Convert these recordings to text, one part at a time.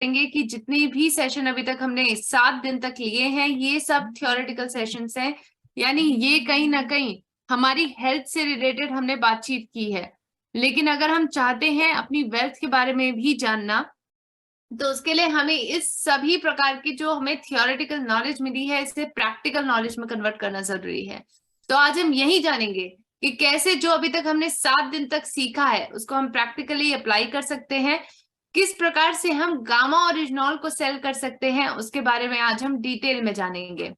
करेंगे कि जितने भी सेशन अभी तक हमने 7 दिन तक लिए हैं, ये सब थियोरेटिकल सेशंस हैं। यानी ये कहीं ना कहीं हमारी हेल्थ से रिलेटेड हमने बातचीत की है। लेकिन अगर हम चाहते हैं अपनी वेल्थ के बारे में भी जानना, तो उसके लिए हमें इस सभी प्रकार की जो हमें थियोरेटिकल नॉलेज मिली है, इसे प्रैक्टिकल नॉलेज में कन्वर्ट करना जरूरी है। तो आज हम यही जानेंगे कि कैसे जो अभी तक हमने 7 दिन तक सीखा है उसको हम प्रैक्टिकली अप्लाई कर सकते हैं, किस प्रकार से हम गामा ओरिजिनॉल को सेल कर सकते हैं, उसके बारे में आज हम डिटेल में जानेंगे।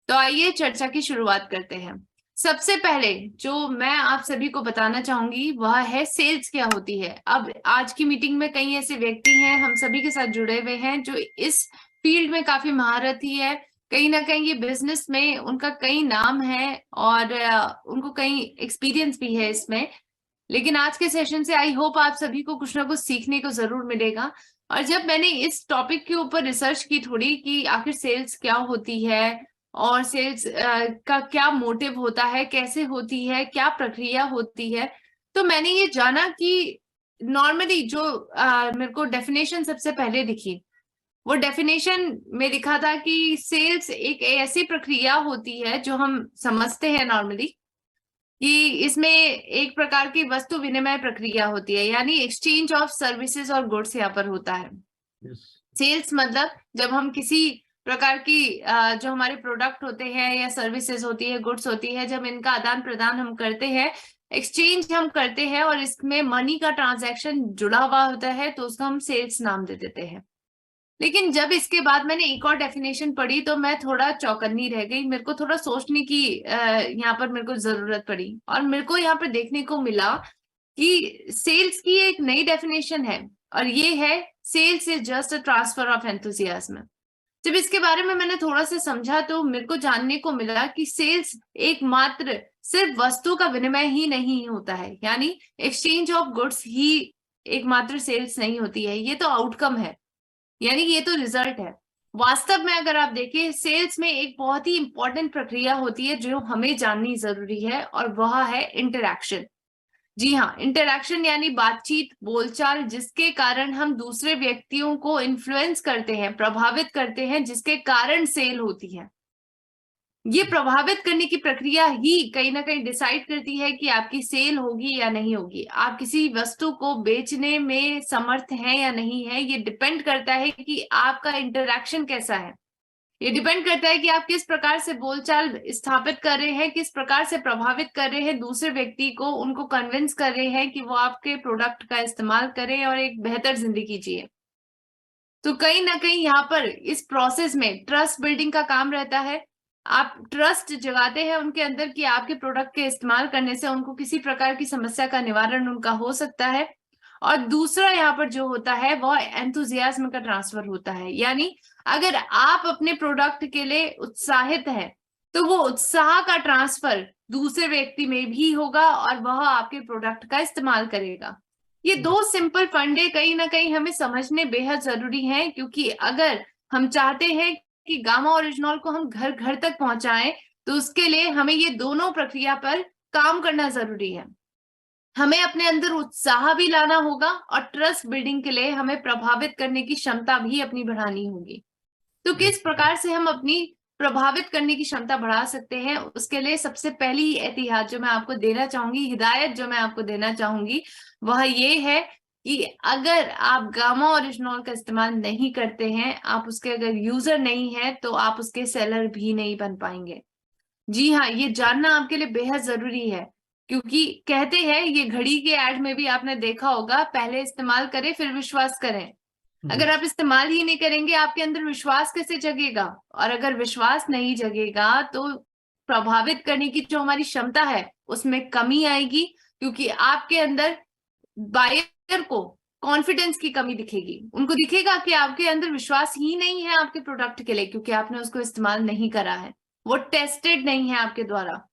तो आइए चर्चा की शुरुआत करते हैं। सबसे पहले जो मैं आप सभी को बताना चाहूंगी वह है सेल्स क्या होती है। अब आज की मीटिंग में कई ऐसे व्यक्ति हैं, हम सभी के साथ जुड़े हुए हैं, जो इस फील्ड में काफी महारथी है। कहीं ना कहीं ये बिजनेस में उनका कई नाम है और उनको कई एक्सपीरियंस भी है इसमें। लेकिन आज के सेशन से आई होप आप सभी को कुछ ना कुछ सीखने को जरूर मिलेगा। और जब मैंने इस टॉपिक के ऊपर रिसर्च की थोड़ी कि आखिर सेल्स क्या होती है और सेल्स का क्या मोटिव होता है, कैसे होती है, क्या प्रक्रिया होती है, तो मैंने ये जाना कि नॉर्मली जो मेरे को डेफिनेशन सबसे पहले दिखी, वो डेफिनेशन में लिखा था कि सेल्स एक ऐसी प्रक्रिया होती है जो हम समझते हैं नॉर्मली कि इसमें एक प्रकार की वस्तु विनिमय प्रक्रिया होती है, यानी एक्सचेंज ऑफ सर्विसेज और गुड्स यहाँ पर होता है। सेल्स मतलब जब हम किसी प्रकार की जो हमारे प्रोडक्ट होते हैं या सर्विसेज होती है, गुड्स होती है, जब इनका आदान प्रदान हम करते हैं, एक्सचेंज हम करते हैं और इसमें मनी का ट्रांजैक्शन जुड़ा हुआ होता है, तो उसको हम सेल्स नाम दे देते हैं। लेकिन जब इसके बाद मैंने एक और डेफिनेशन पढ़ी तो मैं थोड़ा चौकन्नी रह गई, मेरे को थोड़ा सोचने की यहाँ पर मेरे को जरूरत पड़ी, और मेरे को यहाँ पर देखने को मिला कि सेल्स की एक नई डेफिनेशन है, और ये है sales is just a transfer of enthusiasm. जब इसके बारे में मैंने थोड़ा सा समझा तो मेरे को जानने को मिला कि सेल्स एकमात्र सिर्फ वस्तु का विनिमय ही नहीं होता है, यानी एक्सचेंज ऑफ गुड्स ही एकमात्र सेल्स नहीं होती है, ये तो आउटकम है, यानी ये तो रिजल्ट है। वास्तव में अगर आप देखें, सेल्स में एक बहुत ही इंपॉर्टेंट प्रक्रिया होती है जो हमें जाननी जरूरी है, और वह है इंटरैक्शन। जी हाँ, इंटरैक्शन यानी बातचीत, बोलचाल, जिसके कारण हम दूसरे व्यक्तियों को इन्फ्लुएंस करते हैं, प्रभावित करते हैं, जिसके कारण सेल होती है। ये प्रभावित करने की प्रक्रिया ही कहीं ना कहीं डिसाइड करती है कि आपकी सेल होगी या नहीं होगी, आप किसी वस्तु को बेचने में समर्थ हैं या नहीं है। ये डिपेंड करता है कि आपका इंटरैक्शन कैसा है, ये डिपेंड करता है कि आप किस प्रकार से बोलचाल स्थापित कर रहे हैं, किस प्रकार से प्रभावित कर रहे हैं दूसरे व्यक्ति को, उनको कन्विंस कर रहे हैं कि वो आपके प्रोडक्ट का इस्तेमाल करें और एक बेहतर जिंदगी जिए। तो कहीं ना कहीं यहाँ पर इस प्रोसेस में ट्रस्ट बिल्डिंग का काम रहता है। आप ट्रस्ट जगाते हैं उनके अंदर कि आपके प्रोडक्ट के इस्तेमाल करने से उनको किसी प्रकार की समस्या का निवारण उनका हो सकता है। और दूसरा यहाँ पर जो होता है वह एंथुजियाज्म का ट्रांसफर होता है, यानी अगर आप अपने प्रोडक्ट के लिए उत्साहित हैं तो वो उत्साह का ट्रांसफर दूसरे व्यक्ति में भी होगा और वह आपके प्रोडक्ट का इस्तेमाल करेगा। ये दो सिंपल फंडे कहीं ना कहीं हमें समझने बेहद जरूरी हैं, क्योंकि अगर हम चाहते हैं कि गामा ओरिजिनॉल को हम घर घर तक पहुंचाएं, तो उसके लिए हमें ये दोनों प्रक्रिया पर काम करना जरूरी है। हमें अपने अंदर उत्साह भी लाना होगा और ट्रस्ट बिल्डिंग के लिए हमें प्रभावित करने की क्षमता भी अपनी बढ़ानी होगी। तो किस प्रकार से हम अपनी प्रभावित करने की क्षमता बढ़ा सकते हैं, उसके लिए सबसे पहली एहतियात जो मैं आपको देना चाहूंगी, हिदायत जो मैं आपको देना चाहूंगी, वह ये है कि अगर आप गामा ओरिजिनॉल का इस्तेमाल नहीं करते हैं, आप उसके अगर यूजर नहीं है, तो आप उसके सेलर भी नहीं बन पाएंगे। जी हाँ, ये जानना आपके लिए बेहद जरूरी है, क्योंकि कहते हैं, ये घड़ी के ऐड में भी आपने देखा होगा, पहले इस्तेमाल करें फिर विश्वास करें। अगर आप इस्तेमाल ही नहीं करेंगे, आपके अंदर विश्वास कैसे जगेगा? और अगर विश्वास नहीं जगेगा तो प्रभावित करने की जो हमारी क्षमता है उसमें कमी आएगी, क्योंकि आपके अंदर बायर को कॉन्फिडेंस की कमी दिखेगी। उनको दिखेगा कि आपके अंदर विश्वास ही नहीं है आपके प्रोडक्ट के लिए, क्योंकि आपने उसको इस्तेमाल नहीं करा है, वो टेस्टेड नहीं है आपके द्वारा।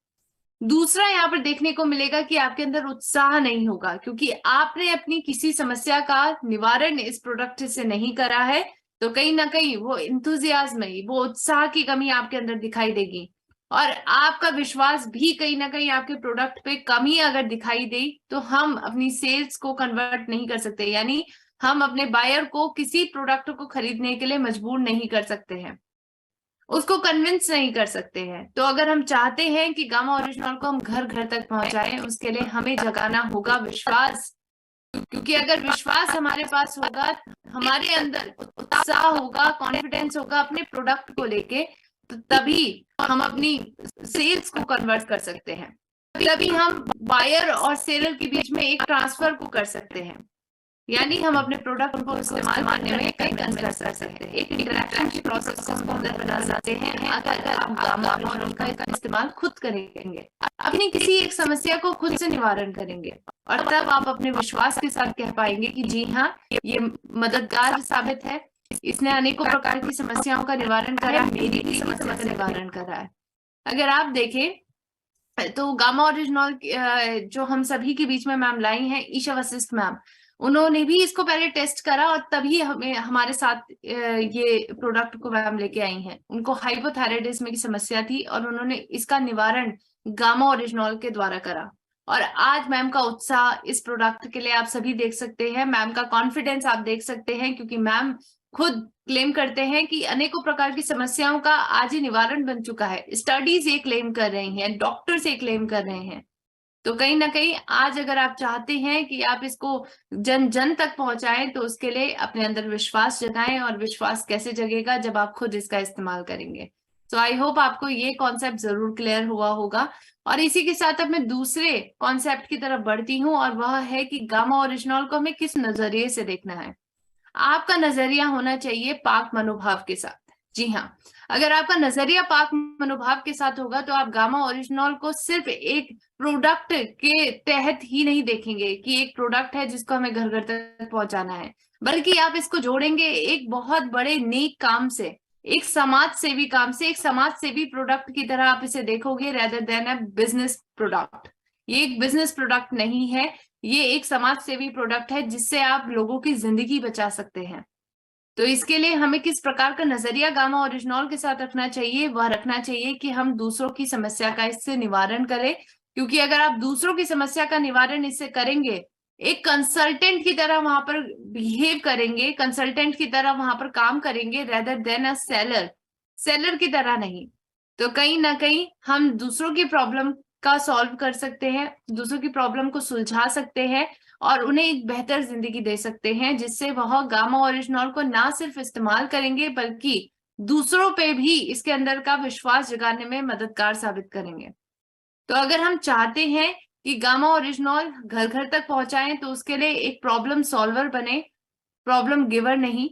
दूसरा यहाँ पर देखने को मिलेगा कि आपके अंदर उत्साह नहीं होगा, क्योंकि आपने अपनी किसी समस्या का निवारण इस प्रोडक्ट से नहीं करा है, तो कहीं ना कहीं वो इंथुजियाज्म, वो उत्साह की कमी आपके अंदर दिखाई देगी, और आपका विश्वास भी कहीं ना कहीं आपके प्रोडक्ट पे कमी अगर दिखाई दे, तो हम अपनी सेल्स को कन्वर्ट नहीं कर सकते, यानी हम अपने बायर को किसी प्रोडक्ट को खरीदने के लिए मजबूर नहीं कर सकते हैं, उसको कन्विंस नहीं कर सकते हैं। तो अगर हम चाहते हैं कि गामा ओरिजिनल को हम घर घर तक पहुंचाएं, उसके लिए हमें जगाना होगा विश्वास, क्योंकि अगर विश्वास हमारे पास होगा, हमारे अंदर उत्साह होगा, कॉन्फिडेंस होगा अपने प्रोडक्ट को लेके, तो तभी हम अपनी सेल्स को कन्वर्ट कर सकते हैं, तभी हम बायर और सेलर के बीच में एक ट्रांसफर को कर सकते हैं, यानी हम अपने प्रोडक्ट को इस्तेमाल करने में कन्विंस कर सकते हैं, एक इंटरेक्शन की प्रोसेस को अंदर बना सकते हैं। अगर आप गामा ओरिजिनल का इस्तेमाल खुद करेंगे, अपनी किसी एक समस्या को खुद से निवारण करेंगे, और तब आप अपने विश्वास के साथ कह पाएंगे कि जी हाँ, ये मददगार साबित है, इसने अनेकों प्रकार की समस्याओं का निवारण करा, मेरी भी समस्या का निवारण करा है। अगर आप देखें तो गामा ओरिजिनल जो हम सभी के बीच में मैम लाई हैं, ईशा वशिष्ठ मैम, उन्होंने भी इसको पहले टेस्ट करा और तभी हमें हमारे साथ ये प्रोडक्ट को मैम लेके आई हैं। उनको हाइपोथायराइडिज्म की समस्या थी और उन्होंने इसका निवारण गामा ओरिजिनल के द्वारा करा, और आज मैम का उत्साह इस प्रोडक्ट के लिए आप सभी देख सकते हैं, मैम का कॉन्फिडेंस आप देख सकते हैं, क्योंकि मैम खुद क्लेम करते हैं कि अनेकों प्रकार की समस्याओं का आज ही निवारण बन चुका है। स्टडीज ये क्लेम कर रही हैं, डॉक्टर्स ये क्लेम कर रहे हैं। तो कहीं ना कहीं आज अगर आप चाहते हैं कि आप इसको जन जन तक पहुंचाएं, तो उसके लिए अपने अंदर विश्वास जगाएं, और विश्वास कैसे जगेगा, जब आप खुद इसका इस्तेमाल करेंगे। तो आई होप आपको ये कॉन्सेप्ट जरूर क्लियर हुआ होगा। और इसी के साथ अब मैं दूसरे कॉन्सेप्ट की तरफ बढ़ती हूँ, और वह है कि गामा ओरिजिनल को हमें किस नजरिए से देखना है। आपका नजरिया होना चाहिए पाक मनोभाव के साथ। जी हाँ, अगर आपका नजरिया पाक मनोभाव के साथ होगा तो आप गामा ओरिजिनल को सिर्फ एक प्रोडक्ट के तहत ही नहीं देखेंगे कि एक प्रोडक्ट है जिसको हमें घर घर तक पहुंचाना है, बल्कि आप इसको जोड़ेंगे एक बहुत बड़े नेक काम से, एक समाज सेवी काम से, एक समाज सेवी प्रोडक्ट की तरह आप इसे देखोगे, rather than a business product. ये एक बिजनेस प्रोडक्ट नहीं है, ये एक समाज सेवी प्रोडक्ट है जिससे आप लोगों की जिंदगी बचा सकते हैं। तो इसके लिए हमें किस प्रकार का नजरिया गामा ओरिजिनल के साथ रखना चाहिए, वह रखना चाहिए कि हम दूसरों की समस्या का इससे निवारण करें, क्योंकि अगर आप दूसरों की समस्या का निवारण इससे करेंगे, एक कंसल्टेंट की तरह वहां पर बिहेव करेंगे, कंसल्टेंट की तरह वहां पर काम करेंगे, rather than a seller, seller की तरह नहीं, तो कहीं ना कहीं हम दूसरों की प्रॉब्लम का सॉल्व कर सकते हैं, दूसरों की प्रॉब्लम को सुलझा सकते हैं, और उन्हें एक बेहतर जिंदगी दे सकते हैं, जिससे वह गामा ओरिजिनल को ना सिर्फ इस्तेमाल करेंगे बल्कि दूसरों पे भी इसके अंदर का विश्वास जगाने में मददगार साबित करेंगे। तो अगर हम चाहते हैं कि गामा ओरिजिनल घर घर तक पहुंचाएं, तो उसके लिए एक प्रॉब्लम सॉल्वर बने, प्रॉब्लम गिवर नहीं,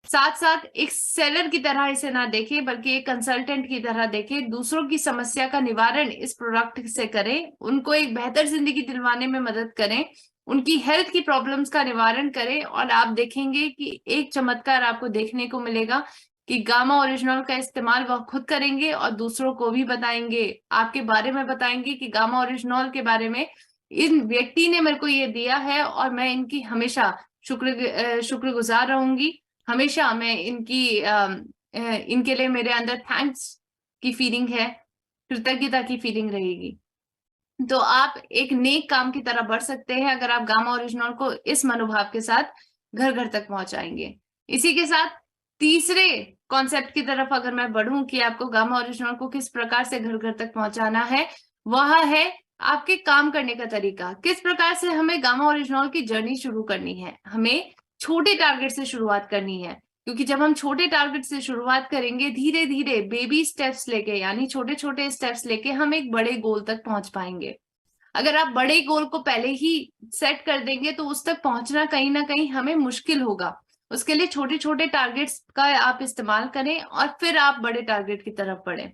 साथ साथ एक सेलर की तरह इसे ना देखें बल्कि एक कंसल्टेंट की तरह देखें, दूसरों की समस्या का निवारण इस प्रोडक्ट से करें, उनको एक बेहतर जिंदगी दिलवाने में मदद करें, उनकी हेल्थ की प्रॉब्लम्स का निवारण करें, और आप देखेंगे कि एक चमत्कार आपको देखने को मिलेगा कि गामा ओरिजिनल का इस्तेमाल वह खुद करेंगे और दूसरों को भी बताएंगे, आपके बारे में बताएंगे कि गामा ओरिजिनल के बारे में इन व्यक्ति ने मेरे को ये दिया है और मैं इनकी हमेशा शुक्रगुजार रहूंगी, हमेशा मैं इनके लिए मेरे अंदर थैंक्स की फीलिंग है, कृतज्ञता की फीलिंग रहेगी। तो आप एक नेक काम की तरह बढ़ सकते हैं अगर आप गामा ओरिजिनल को इस मनोभाव के साथ घर घर तक पहुंचाएंगे। इसी के साथ तीसरे कॉन्सेप्ट की तरफ अगर मैं बढ़ूं कि आपको गामा ओरिजिनल को किस प्रकार से घर घर तक पहुंचाना है, वह है आपके काम करने का तरीका। किस प्रकार से हमें गामा ओरिजिनल की जर्नी शुरू करनी है, हमें छोटे टारगेट से शुरुआत करनी है, क्योंकि जब हम छोटे टारगेट से शुरुआत करेंगे, धीरे धीरे बेबी स्टेप्स लेके, यानी छोटे छोटे स्टेप्स लेके हम एक बड़े गोल तक पहुंच पाएंगे। अगर आप बड़े गोल को पहले ही सेट कर देंगे तो उस तक पहुंचना कहीं ना कहीं हमें मुश्किल होगा। उसके लिए छोटे छोटे टारगेट्स का आप इस्तेमाल करें और फिर आप बड़े टारगेट की तरफ बढ़े।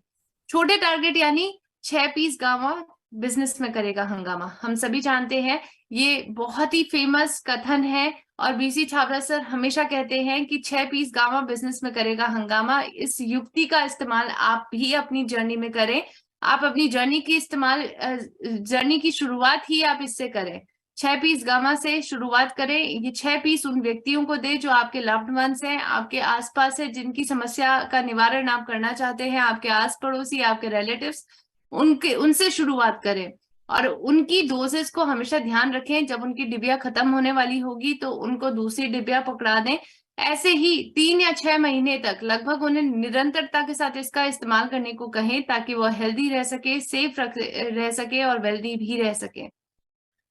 छोटे टारगेट यानी 6 पीस गामा बिजनेस में करेगा हंगामा, हम सभी जानते हैं, ये बहुत ही फेमस कथन है, और बीसी छाबड़ा सर हमेशा कहते हैं कि 6 पीस गामा बिजनेस में करेगा हंगामा। इस युक्ति का इस्तेमाल आप भी अपनी जर्नी में करें, आप अपनी जर्नी की शुरुआत ही आप इससे करें, 6 पीस गामा से शुरुआत करें। ये 6 पीस उन व्यक्तियों को दे जो आपके लव्ड वंस हैं, आपके आसपास है, जिनकी समस्या का निवारण आप करना चाहते हैं, आपके आस पड़ोसी, आपके रिलेटिव्स, उनसे शुरुआत करें। और उनकी डोजेस को हमेशा ध्यान रखें। जब उनकी डिबिया खत्म होने वाली होगी तो उनको दूसरी डिबिया पकड़ा दें। ऐसे ही 3 या 6 महीने तक लगभग उन्हें निरंतरता के साथ इसका इस्तेमाल करने को कहें, ताकि वो हेल्दी रह सके, सेफ रह सके और वेल्दी भी रह सके।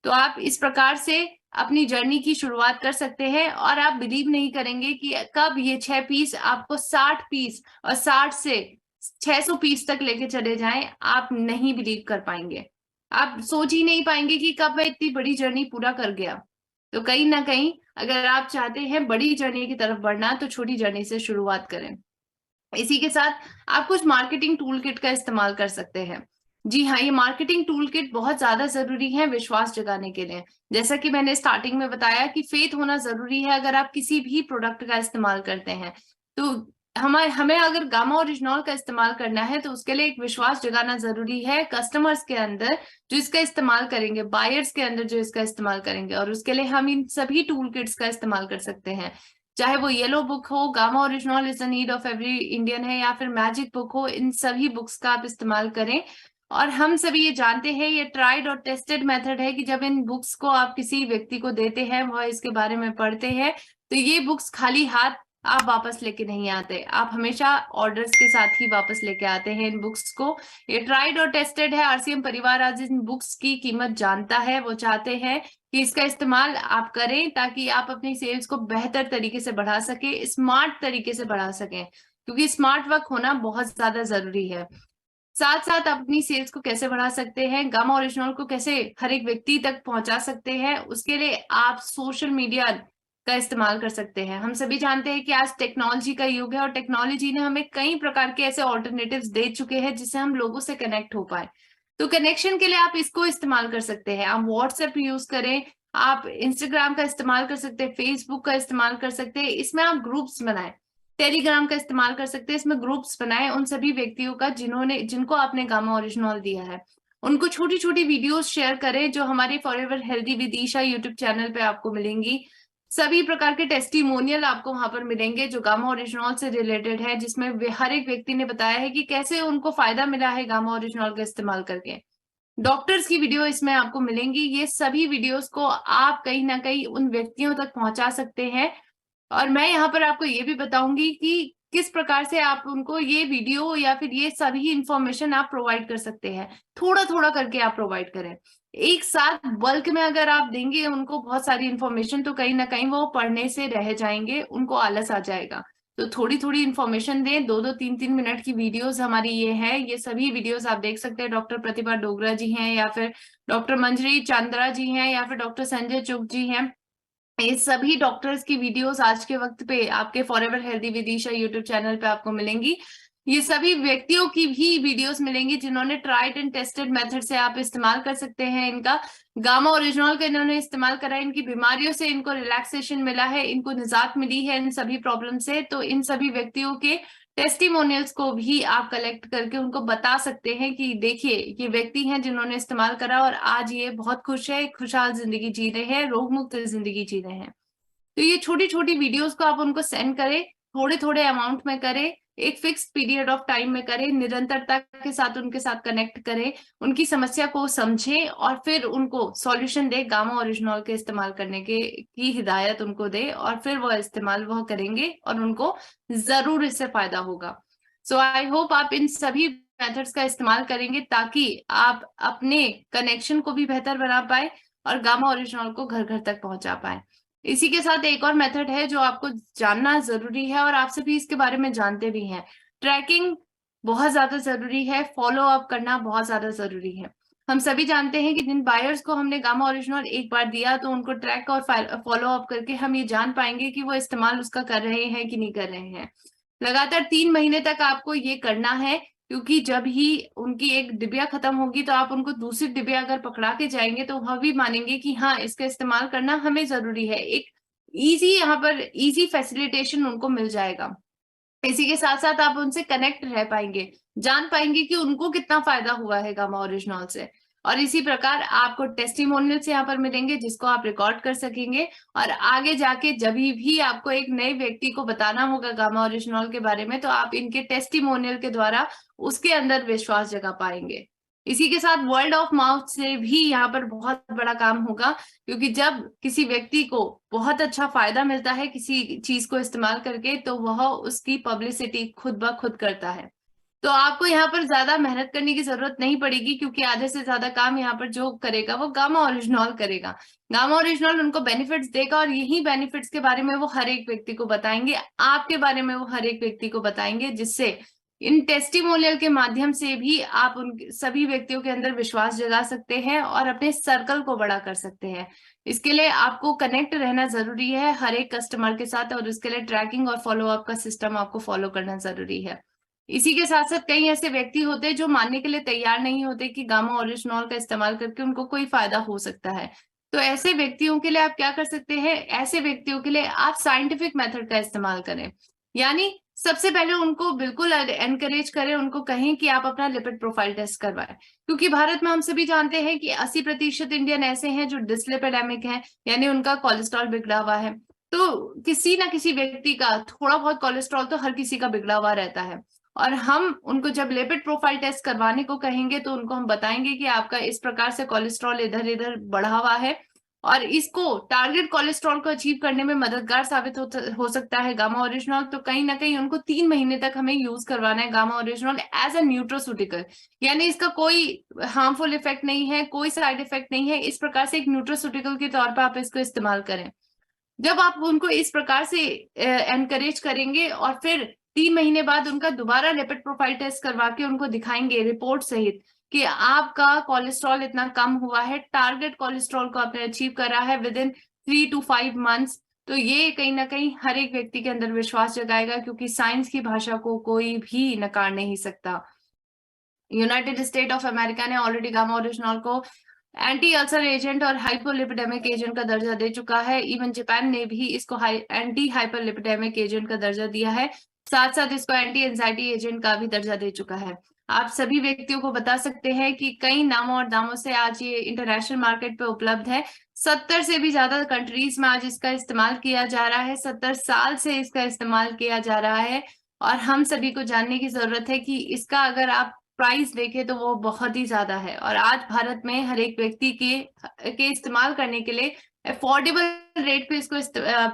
तो आप इस प्रकार से अपनी जर्नी की शुरुआत कर सकते हैं। और आप बिलीव नहीं करेंगे कि कब ये 6 पीस आपको 60 पीस और 60 से 600 पीस तक लेके चले जाएं, आप नहीं बिलीव कर पाएंगे। आप सोच ही नहीं पाएंगे कि कब मैं इतनी बड़ी जर्नी पूरा कर गया। तो कहीं ना कहीं अगर आप चाहते हैं बड़ी जर्नी की तरफ बढ़ना, तो छोटी जर्नी से शुरुआत करें। इसी के साथ आप कुछ मार्केटिंग टूल किट का इस्तेमाल कर सकते हैं। जी हाँ, ये मार्केटिंग टूल किट बहुत ज्यादा जरूरी है विश्वास जगाने के लिए। जैसा कि मैंने स्टार्टिंग में बताया कि फेथ होना जरूरी है अगर आप किसी भी प्रोडक्ट का इस्तेमाल करते हैं। तो हमें अगर गामा ओरिजिनॉल का इस्तेमाल करना है तो उसके लिए एक विश्वास जगाना जरूरी है कस्टमर्स के अंदर जो इसका इस्तेमाल करेंगे, बायर्स के अंदर जो इसका इस्तेमाल करेंगे। और उसके लिए हम इन सभी टूल किट्स का इस्तेमाल कर सकते हैं, चाहे वो येलो बुक हो, gamma original is the need of every Indian है, या फिर मैजिक बुक हो। इन सभी बुक्स का आप इस्तेमाल करें। और हम सभी ये जानते हैं, ये ट्राइड और टेस्टेड मेथड है कि जब इन बुक्स को आप किसी व्यक्ति को देते हैं, वह इसके बारे में पढ़ते हैं, तो ये बुक्स खाली हाथ आप वापस लेके नहीं आते। आप हमेशा ऑर्डर्स के साथ ही वापस लेके आते हैं इन बुक्स को। ये ट्राइड और टेस्टेड है। आरसीएम परिवार आज इन बुक्स की कीमत जानता है। वो चाहते हैं कि इसका इस्तेमाल आप करें ताकि आप अपनी सेल्स को बेहतर तरीके से बढ़ा सके, स्मार्ट तरीके से बढ़ा सकें, क्योंकि स्मार्ट वर्क होना बहुत ज्यादा जरूरी है। साथ साथ आप अपनी सेल्स को कैसे बढ़ा सकते हैं, गामा ओरिजिनल को कैसे हर एक व्यक्ति तक पहुंचा सकते हैं, उसके लिए आप सोशल मीडिया का इस्तेमाल कर सकते हैं। हम सभी जानते हैं कि आज टेक्नोलॉजी का युग है और टेक्नोलॉजी ने हमें कई प्रकार के ऐसे ऑल्टरनेटिव्स दे चुके हैं जिससे हम लोगों से कनेक्ट हो पाए। तो कनेक्शन के लिए आप इसको इस्तेमाल कर सकते हैं। आप व्हाट्सएप यूज करें, आप इंस्टाग्राम का इस्तेमाल कर सकते हैं, फेसबुक का इस्तेमाल कर सकते हैं। इसमें आप ग्रुप्स बनाएं। टेलीग्राम का इस्तेमाल कर सकते हैं, इसमें ग्रुप्स बनाएं उन सभी व्यक्तियों का जिनको आपने गामा ओरिजिनल दिया है। उनको छोटी छोटी वीडियोस शेयर करें जो हमारे forever healthy with Isha YouTube channel पे आपको मिलेंगी। सभी प्रकार के टेस्टिमोनियल आपको वहां पर मिलेंगे जो गामा ओरिजिनल से रिलेटेड है, जिसमें हर एक व्यक्ति ने बताया है कि कैसे उनको फायदा मिला है गामा ओरिजिनल का इस्तेमाल करके। डॉक्टर्स की वीडियो इसमें आपको मिलेंगी। ये सभी वीडियोस को आप कहीं ना कहीं उन व्यक्तियों तक पहुंचा सकते हैं। और मैं यहाँ पर आपको ये भी बताऊंगी कि किस प्रकार से आप उनको ये वीडियो या फिर ये सभी इंफॉर्मेशन आप प्रोवाइड कर सकते हैं। थोड़ा थोड़ा करके आप प्रोवाइड करें। एक साथ बल्क में अगर आप देंगे उनको बहुत सारी इंफॉर्मेशन, तो कहीं ना कहीं वो पढ़ने से रह जाएंगे, उनको आलस आ जाएगा। तो थोड़ी थोड़ी इन्फॉर्मेशन दें। 2-2 3-3 मिनट की वीडियोस हमारी ये है। ये सभी वीडियोस आप देख सकते हैं। डॉक्टर प्रतिभा डोगरा जी हैं, या फिर डॉक्टर मंजरी चंद्रा जी हैं, या फिर डॉक्टर संजय चुग जी हैं। ये सभी डॉक्टर्स की वीडियोस आज के वक्त पे आपके forever healthy with Isha YouTube channel पे आपको मिलेंगी। ये सभी व्यक्तियों की भी वीडियोस मिलेंगी जिन्होंने ट्राइड एंड टेस्टेड मेथड से आप इस्तेमाल कर सकते हैं इनका। गामा ओरिजिनल का इन्होंने इस्तेमाल करा है, इनकी बीमारियों से इनको रिलैक्सेशन मिला है, इनको निजात मिली है इन सभी प्रॉब्लम से। तो इन सभी व्यक्तियों के टेस्टिमोनियल्स को भी आप कलेक्ट करके उनको बता सकते हैं कि देखिए ये व्यक्ति हैं जिन्होंने इस्तेमाल करा और आज ये बहुत खुश है, खुशहाल जिंदगी जी रहे हैं, रोग मुक्त जिंदगी जी रहे हैं। तो ये छोटी छोटी वीडियोस को आप उनको सेंड करें, थोड़े थोड़े अमाउंट में करें, एक फिक्स पीरियड ऑफ टाइम में करें, निरंतरता के साथ उनके साथ कनेक्ट करें, उनकी समस्या को समझें और फिर उनको सॉल्यूशन दे, गामा ओरिजिनल के इस्तेमाल करने की हिदायत उनको दे, और फिर वो इस्तेमाल वह करेंगे और उनको जरूर इससे फायदा होगा। सो आई होप आप इन सभी मेथड्स का इस्तेमाल करेंगे ताकि आप अपने कनेक्शन को भी बेहतर बना पाए और गामा ओरिजिनल को घर घर तक पहुंचा पाए। इसी के साथ एक और मेथड है जो आपको जानना जरूरी है और आप सभी इसके बारे में जानते भी हैं। ट्रैकिंग बहुत ज्यादा जरूरी है, फॉलो अप करना बहुत ज्यादा जरूरी है। हम सभी जानते हैं कि जिन बायर्स को हमने गामा ओरिजिनल एक बार दिया तो उनको ट्रैक और फॉलो अप करके हम ये जान पाएंगे कि वो इस्तेमाल उसका कर रहे हैं कि नहीं कर रहे हैं। लगातार 3 महीने तक आपको ये करना है, क्योंकि जब ही उनकी एक डिबिया खत्म होगी तो आप उनको दूसरी डिबिया अगर पकड़ा के जाएंगे तो वह भी मानेंगे कि हाँ इसका इस्तेमाल करना हमें जरूरी है। एक इजी यहाँ पर इजी फैसिलिटेशन उनको मिल जाएगा। इसी के साथ साथ आप उनसे कनेक्ट रह पाएंगे, जान पाएंगे कि उनको कितना फायदा हुआ है गामा ओरिजिनल से। और इसी प्रकार आपको टेस्टिमोनियल्स यहाँ पर मिलेंगे जिसको आप रिकॉर्ड कर सकेंगे, और आगे जाके जब भी आपको एक नए व्यक्ति को बताना होगा गामा ओरिजिनल के बारे में तो आप इनके टेस्टिमोनियल के द्वारा उसके अंदर विश्वास जगा पाएंगे। इसी के साथ वर्ड ऑफ माउथ से भी यहाँ पर बहुत बड़ा काम होगा, क्योंकि जब किसी व्यक्ति को बहुत अच्छा फायदा मिलता है किसी चीज को इस्तेमाल करके, तो वह उसकी पब्लिसिटी खुद ब खुद करता है। तो आपको यहाँ पर ज्यादा मेहनत करने की जरूरत नहीं पड़ेगी, क्योंकि आधे से ज्यादा काम यहाँ पर जो करेगा वो गामा ओरिजिनॉल करेगा। गामा ओरिजिनॉल उनको बेनिफिट्स देगा, और यही बेनिफिट्स के बारे में वो हर एक व्यक्ति को बताएंगे, आपके बारे में वो हर एक व्यक्ति को बताएंगे, जिससे इन टेस्टिमोनियल के माध्यम से भी आप उन सभी व्यक्तियों के अंदर विश्वास जगा सकते हैं और अपने सर्कल को बड़ा कर सकते हैं। इसके लिए आपको कनेक्ट रहना जरूरी है हर एक कस्टमर के साथ, और उसके लिए ट्रैकिंग और फॉलोअप का सिस्टम आपको फॉलो करना जरूरी है। इसी के साथ साथ कई ऐसे व्यक्ति होते हैं जो मानने के लिए तैयार नहीं होते कि गामा ओरिजिनॉल का इस्तेमाल करके उनको कोई फायदा हो सकता है। तो ऐसे व्यक्तियों के लिए आप क्या कर सकते हैं, ऐसे व्यक्तियों के लिए आप साइंटिफिक मेथड का इस्तेमाल करें। यानी सबसे पहले उनको बिल्कुल एनकरेज करें, उनको कहें कि आप अपना लिपिड प्रोफाइल टेस्ट करवाएं, क्योंकि भारत में हम सभी जानते हैं कि 80% इंडियन ऐसे हैं जो डिसलिपिडेमिक हैं, यानी उनका कोलेस्ट्रॉल बिगड़ा हुआ है। तो किसी ना किसी व्यक्ति का थोड़ा बहुत कोलेस्ट्रॉल तो हर किसी का बिगड़ा हुआ रहता है, और हम उनको जब लिपिड प्रोफाइल टेस्ट करवाने को कहेंगे तो उनको हम बताएंगे कि आपका इस प्रकार से कोलेस्ट्रॉल इधर इधर बढ़ा हुआ है, और इसको टारगेट कोलेस्ट्रॉल को अचीव करने में मददगार साबित हो सकता है गामा ओरिजिनॉल। तो कहीं ना कहीं उनको 3 महीने तक हमें यूज करवाना है गामा ओरिजिनॉल एज अ न्यूट्रोस्यूटिकल, यानी इसका कोई हार्मफुल इफेक्ट नहीं है, कोई साइड इफेक्ट नहीं है। इस प्रकार से एक न्यूट्रोस्यूटिकल के तौर पर आप इसको इस्तेमाल करें। जब आप उनको इस प्रकार से एनकरेज करेंगे और फिर 3 महीने बाद उनका दोबारा लिपिड प्रोफाइल टेस्ट करवा के उनको दिखाएंगे रिपोर्ट सहित कि आपका कोलेस्ट्रॉल इतना कम हुआ है, टारगेट कोलेस्ट्रॉल को आपने अचीव करा है विद इन 3 to 5 months, तो ये कहीं ना कहीं हर एक व्यक्ति के अंदर विश्वास जगाएगा, क्योंकि साइंस की भाषा को कोई भी नकार नहीं सकता। यूनाइटेड स्टेट ऑफ अमेरिका ने ऑलरेडी गामा ओरिजिनॉल को एंटी अल्सर एजेंट और हाइपोलिपिडेमिक एजेंट का दर्जा दे चुका है। इवन जापान ने भी इसको एंटी हाइपरलिपिडेमिक एजेंट का दर्जा दिया है, साथ साथ इसको एंटी एंजाइटी एजेंट का भी दर्जा दे चुका है। आप सभी व्यक्तियों को बता सकते हैं कि कई नामों और दामों से आज ये इंटरनेशनल मार्केट पे उपलब्ध है। 70 से भी ज्यादा कंट्रीज में आज इसका इस्तेमाल किया जा रहा है, 70 साल से इसका इस्तेमाल किया जा रहा है, और हम सभी को जानने की जरूरत है कि इसका अगर आप प्राइस देखें तो वो बहुत ही ज्यादा है। और आज भारत में हर एक व्यक्ति के इस्तेमाल करने के लिए अफोर्डेबल रेट पे इसको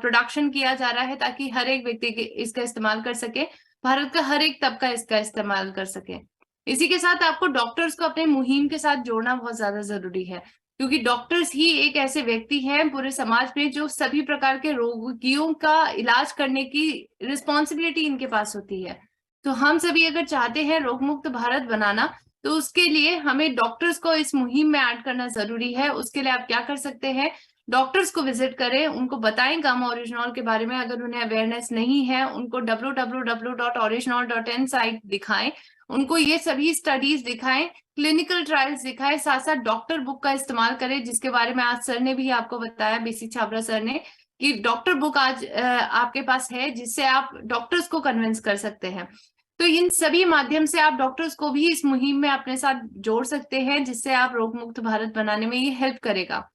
प्रोडक्शन किया जा रहा है, ताकि हर एक व्यक्ति इसका इस्तेमाल कर सके, भारत का हर एक तबका इसका इस्तेमाल कर सके। इसी के साथ आपको डॉक्टर्स को अपने मुहिम के साथ जोड़ना बहुत ज्यादा जरूरी है, क्योंकि डॉक्टर्स ही एक ऐसे व्यक्ति हैं पूरे समाज में जो सभी प्रकार के रोगियों का इलाज करने की रिस्पॉन्सिबिलिटी इनके पास होती है। तो हम सभी अगर चाहते हैं रोग मुक्त भारत बनाना, तो उसके लिए हमें डॉक्टर्स को इस मुहिम में ऐड करना जरूरी है। उसके लिए आप क्या कर सकते हैं, डॉक्टर्स को विजिट करें, उनको बताएं गामा ओरिजिनॉल के बारे में, अगर उन्हें अवेयरनेस नहीं है उनको www.original.in साइट दिखाएं, उनको ये सभी स्टडीज दिखाएं, क्लिनिकल ट्रायल्स दिखाएं, साथ साथ डॉक्टर बुक का इस्तेमाल करें, जिसके बारे में आज सर ने भी आपको बताया, बीसी छाबड़ा सर ने, कि डॉक्टर बुक आज आपके पास है, जिससे आप डॉक्टर्स को कन्विंस कर सकते हैं। तो इन सभी माध्यम से आप डॉक्टर्स को भी इस मुहिम में अपने साथ जोड़ सकते हैं, जिससे आप रोग मुक्त भारत बनाने में ये हेल्प करेगा।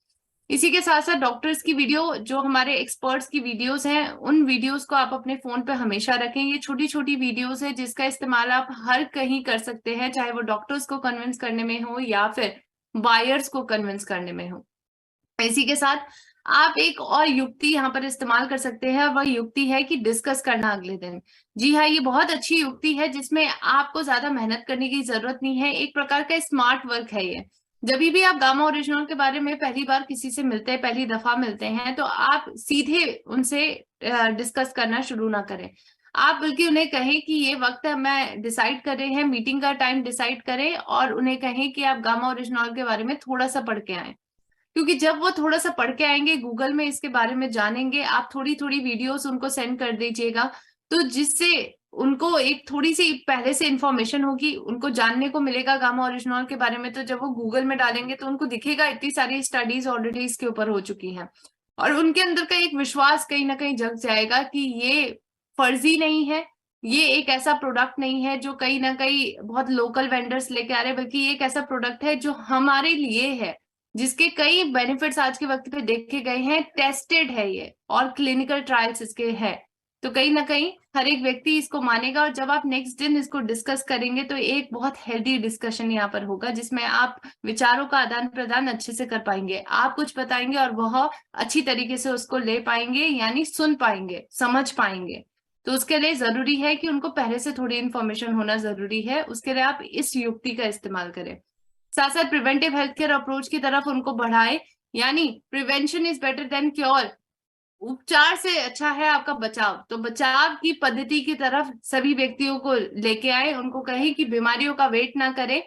इसी के साथ साथ डॉक्टर्स की वीडियो, जो हमारे एक्सपर्ट्स की वीडियोस हैं, उन वीडियोस को आप अपने फोन पे हमेशा रखें। ये छोटी छोटी वीडियोस है जिसका इस्तेमाल आप हर कहीं कर सकते हैं, चाहे वो डॉक्टर्स को कन्विंस करने में हो या फिर बायर्स को कन्विंस करने में हो। इसी के साथ आप एक और युक्ति यहाँ पर इस्तेमाल कर सकते हैं, वह युक्ति है कि डिस्कस करना अगले दिन। जी हाँ, ये बहुत अच्छी युक्ति है जिसमें आपको ज्यादा मेहनत करने की जरूरत नहीं है, एक प्रकार का स्मार्ट वर्क है ये। जब भी आप गामा ओरिजिनल के बारे में पहली बार किसी से मिलते हैं, पहली दफा मिलते हैं, तो आप सीधे उनसे डिस्कस करना शुरू ना करें। आप बल्कि उन्हें कहें कि ये वक्त मैं डिसाइड कर रहे हैं, मीटिंग का टाइम डिसाइड करें, और उन्हें कहें कि आप गामा ओरिजिनल के बारे में थोड़ा सा पढ़ के आए। क्योंकि जब वो थोड़ा सा पढ़ के आएंगे, गूगल में इसके बारे में जानेंगे, आप थोड़ी थोड़ी वीडियोस उनको सेंड कर दीजिएगा, तो जिससे उनको एक थोड़ी सी पहले से इंफॉर्मेशन होगी, उनको जानने को मिलेगा गामा ओरिजिनल के बारे में। तो जब वो गूगल में डालेंगे तो उनको दिखेगा इतनी सारी स्टडीज ऑलरेडी इसके ऊपर हो चुकी हैं, और उनके अंदर का एक विश्वास कहीं ना कहीं जग जाएगा कि ये फर्जी नहीं है, ये एक ऐसा प्रोडक्ट नहीं है जो कहीं ना कहीं बहुत लोकल वेंडर्स लेके आ रहे हैं, बल्कि ये एक ऐसा प्रोडक्ट है जो हमारे लिए है, जिसके कई बेनिफिट्स आज के वक्त पे देखे गए हैं, टेस्टेड है ये, और क्लिनिकल ट्रायल्स इसके हैं। तो कहीं ना कहीं हर एक व्यक्ति इसको मानेगा, और जब आप नेक्स्ट दिन इसको डिस्कस करेंगे तो एक बहुत हेल्दी डिस्कशन यहाँ पर होगा, जिसमें आप विचारों का आदान प्रदान अच्छे से कर पाएंगे। आप कुछ बताएंगे और वह अच्छी तरीके से उसको ले पाएंगे, यानी सुन पाएंगे, समझ पाएंगे। तो उसके लिए जरूरी है कि उनको पहले से थोड़ी इन्फॉर्मेशन होना जरूरी है। उसके लिए आप इस युक्ति का इस्तेमाल करें। साथ साथ प्रिवेंटिव हेल्थ केयर अप्रोच की तरफ उनको बढ़ाए, यानी prevention is better than cure. उपचार से अच्छा है आपका बचाव। तो बचाव की पद्धति की तरफ सभी व्यक्तियों को लेके आए, उनको कहे कि बीमारियों का वेट ना करें,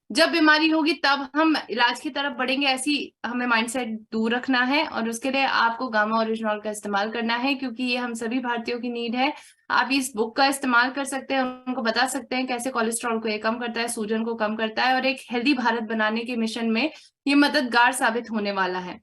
जब बीमारी होगी तब हम इलाज की तरफ बढ़ेंगे, ऐसी हमें माइंडसेट दूर रखना है। और उसके लिए आपको गामा ओरिजिनॉल का इस्तेमाल करना है, क्योंकि ये हम सभी भारतीयों की नीड है। आप इस बुक का इस्तेमाल कर सकते हैं, उनको बता सकते हैं कैसे कोलेस्ट्रॉल को ये कम करता है, सूजन को कम करता है, और एक हेल्दी भारत बनाने के मिशन में ये मददगार साबित होने वाला है।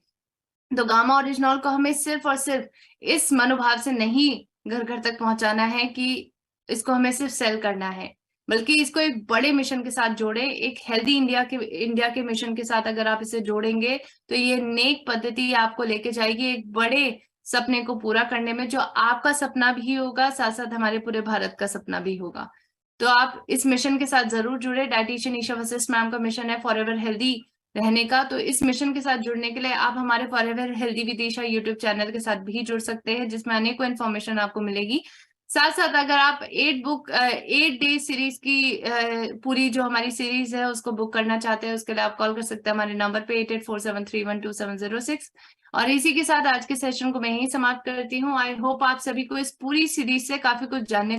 तो गामा ओरिजिनॉल को हमें सिर्फ और सिर्फ इस मनोभाव से नहीं घर घर तक पहुंचाना है कि इसको हमें सिर्फ सेल करना है, बल्कि इसको एक बड़े मिशन के साथ जोड़े, एक हेल्दी इंडिया के मिशन के साथ अगर आप इसे जोड़ेंगे तो ये नेक पद्धति आपको लेके जाएगी एक बड़े सपने को पूरा करने में, जो आपका सपना भी होगा, साथ साथ हमारे पूरे भारत का सपना भी होगा। तो आप इस मिशन के साथ जरूर जुड़े। डाइटिशियन ईशा वशिष्ठ मैम का मिशन है फॉरएवर हेल्दी रहने का। तो इस मिशन के साथ जुड़ने के लिए आप हमारे forever healthy with Isha YouTube channel के साथ भी जुड़ सकते हैं, जिसमें अनेकों इन्फॉर्मेशन आपको मिलेगी। साथ साथ अगर आप 8 डे सीरीज की पूरी जो हमारी सीरीज है उसको बुक करना चाहते हैं, उसके लिए आप कॉल कर सकते हैं हमारे नंबर पे 8847312706। और इसी के साथ आज के सेशन को मैं यही समाप्त करती हूँ। आई होप आप सभी को इस पूरी सीरीज से काफी कुछ जानने